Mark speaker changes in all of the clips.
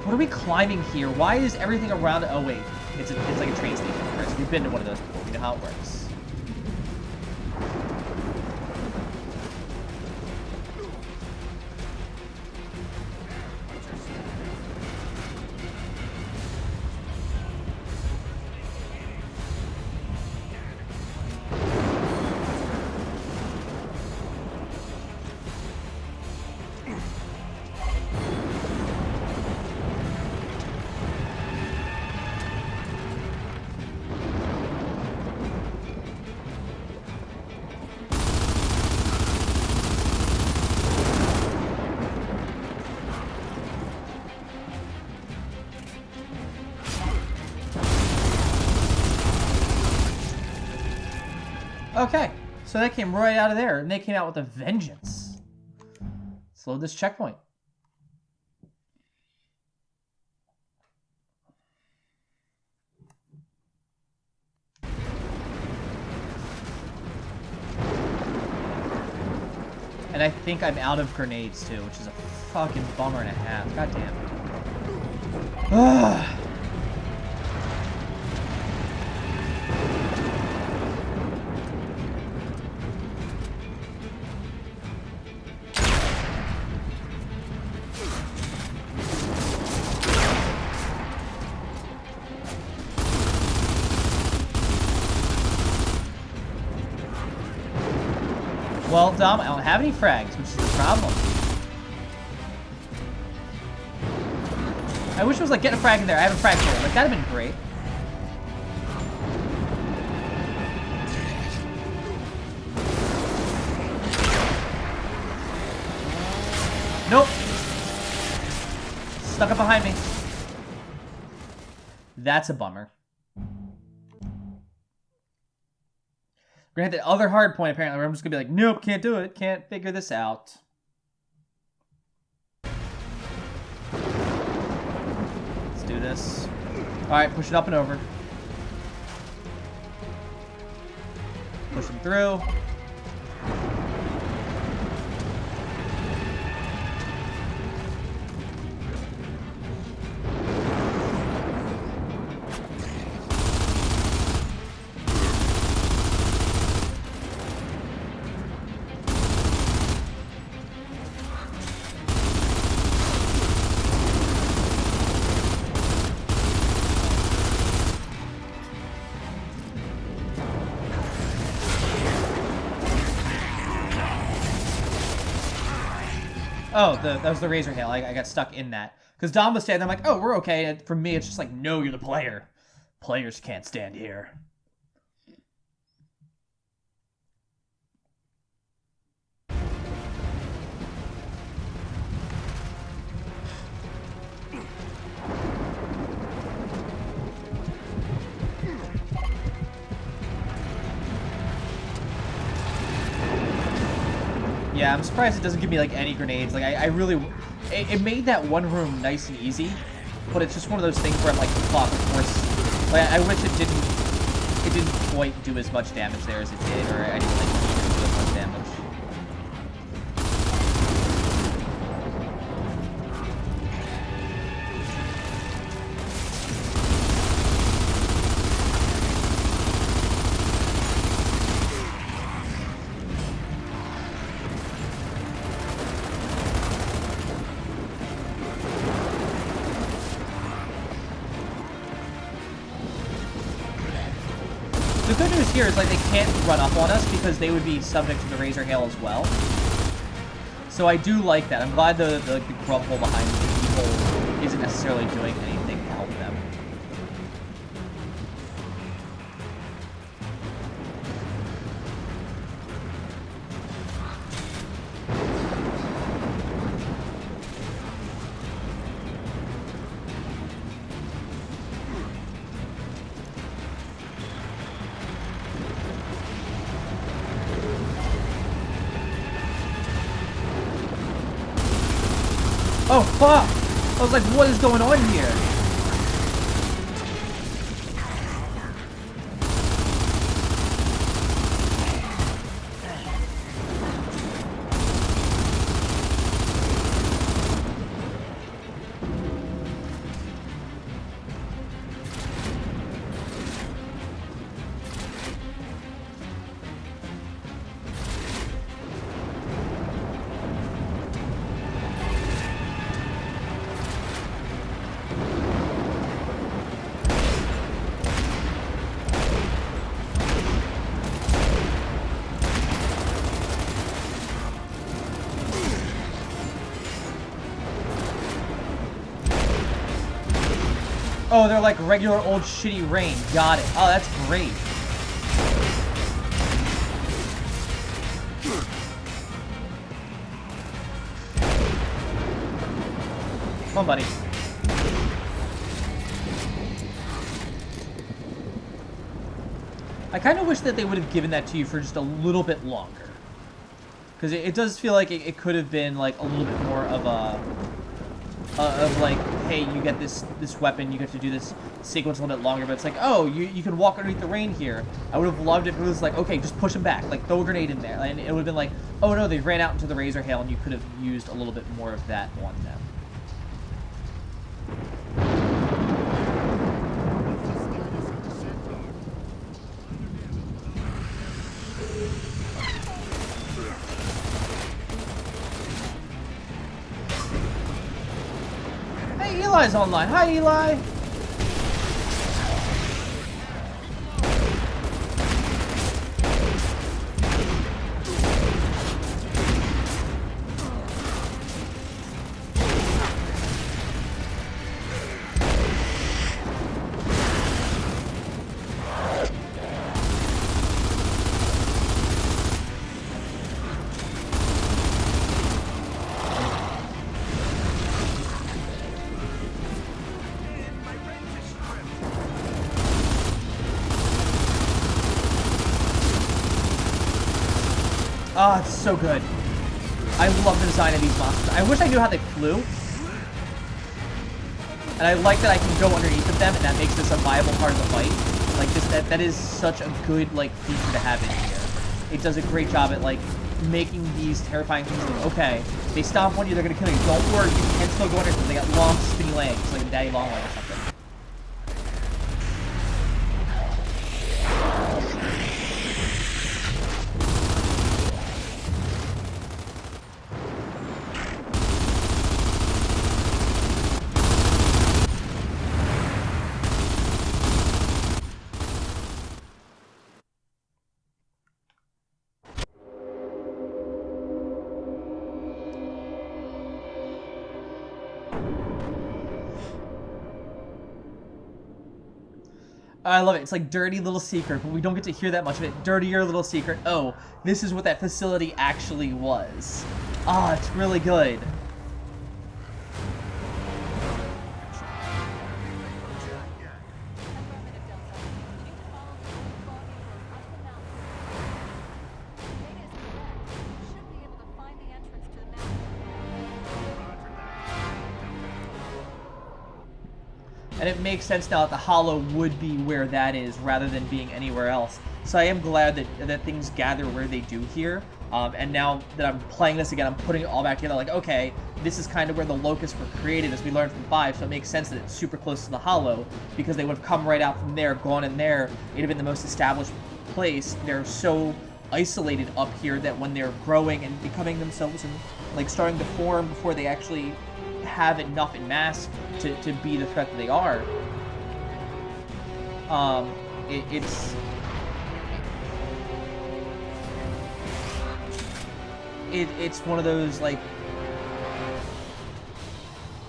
Speaker 1: What are we climbing here? Why is everything around it? Oh, wait. It's like a train station. Chris. We've been to one of those before. We know how it works. Okay, so that came right out of there, and they came out with a vengeance. Let's load this checkpoint. And I think I'm out of grenades, too, which is a fucking bummer and a half. God damn. Ugh. Well, Dom, I don't have any frags, which is the problem. I wish it was like, get a frag in there. I have a frag hole. Like, that'd have been great. Nope. Stuck up behind me. That's a bummer. We're gonna hit that other hard point, apparently, where I'm just gonna be like, nope, can't do it. Can't figure this out. Let's do this. Alright, push it up and over. Push him through. Oh, that was the Razor Hail. I got stuck in that. Because Dom was standing there, I'm like, oh, we're okay. And for me, it's just like, no, you're the player. Players can't stand here. Yeah, I'm surprised it doesn't give me, like, any grenades. Like, I really... It made that one room nice and easy, but it's just one of those things where I'm like, fuck, of course... Like, I wish it didn't quite do as much damage there as it did, or I didn't think it did as much damage. The good news here is, like, they can't run up on us because they would be subject to the Razor Hail as well. So I do like that. I'm glad the grub hole behind the hole isn't necessarily doing anything to help them. Oh, fuck! I was like, what is going on here? Oh, they're like regular old shitty rain. Got it. Oh, that's great. Come on, buddy. I kind of wish that they would have given that to you for just a little bit longer. Because it does feel like it could have been like a little bit more of a... of like, hey, you get this weapon, you get to do this sequence a little bit longer, but it's like, oh, you can walk underneath the rain here. I would have loved it if it was like, okay, just push him back, like throw a grenade in there. And it would have been like, oh no, they ran out into the razor hail, and you could have used a little bit more of that on them. Eli's online. Hi, Eli. Oh, it's so good. I love the design of these monsters. I wish I knew how they flew. And I like that I can go underneath of them, and that makes this a viable part of the fight. Like, just that is such a good, like, feature to have in here. It does a great job at, like, making these terrifying things like, okay, they stomp on you, they're gonna kill you. Don't worry, you can still go under because they got long, skinny legs, like a daddy long leg or something. I love it. It's like dirty little secret, but we don't get to hear that much of it. Dirtier little secret. Oh, this is what that facility actually was. Ah, it's really good. And it makes sense now that the Hollow would be where that is rather than being anywhere else. So I am glad that things gather where they do here. And now that I'm playing this again, I'm putting it all back together like, okay, this is kind of where the Locusts were created as we learned from 5, so it makes sense that it's super close to the Hollow because they would have come right out from there, gone in there. It'd have been the most established place. They're so isolated up here that when they're growing and becoming themselves and like starting to form before they actually have enough in mass to be the threat that they are. It's one of those like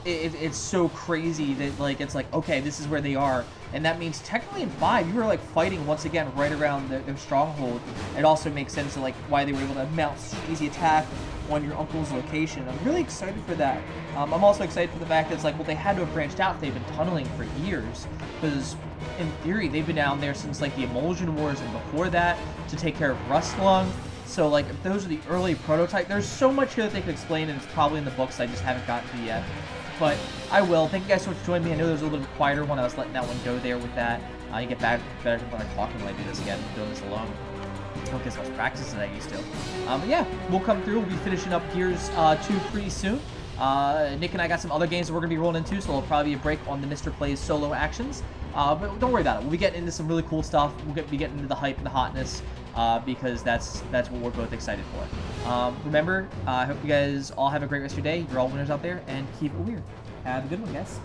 Speaker 1: it's so crazy that like it's like okay, this is where they are, and that means technically in 5 you were like fighting once again right around their stronghold. It also makes sense to like why they were able to mount such an easy attack on your uncle's location. I'm really excited for that. I'm also excited for the fact that it's like, well, they had to have branched out if they've been tunneling for years, because in theory they've been down there since like the Emulsion Wars and before that to take care of Rustlung. So like if those are the early prototype, there's so much here that they could explain, and it's probably in the books I just haven't gotten to yet. But I will. Thank you guys so much for joining me. I know there was a little bit quieter one. I was letting that one go there with that. You get better when I'm talking when I do this again, doing this alone. I don't get as much practice as I used to. But yeah, we'll come through. We'll be finishing up Gears 2 pretty soon. Nick and I got some other games that we're going to be rolling into, so there'll probably be a break on the Mr. Plays solo actions. But don't worry about it. We'll be getting into some really cool stuff. We'll be getting into the hype and the hotness, because that's what we're both excited for. Remember, I hope you guys all have a great rest of your day. You're all winners out there, and keep it weird. Have a good one, guys.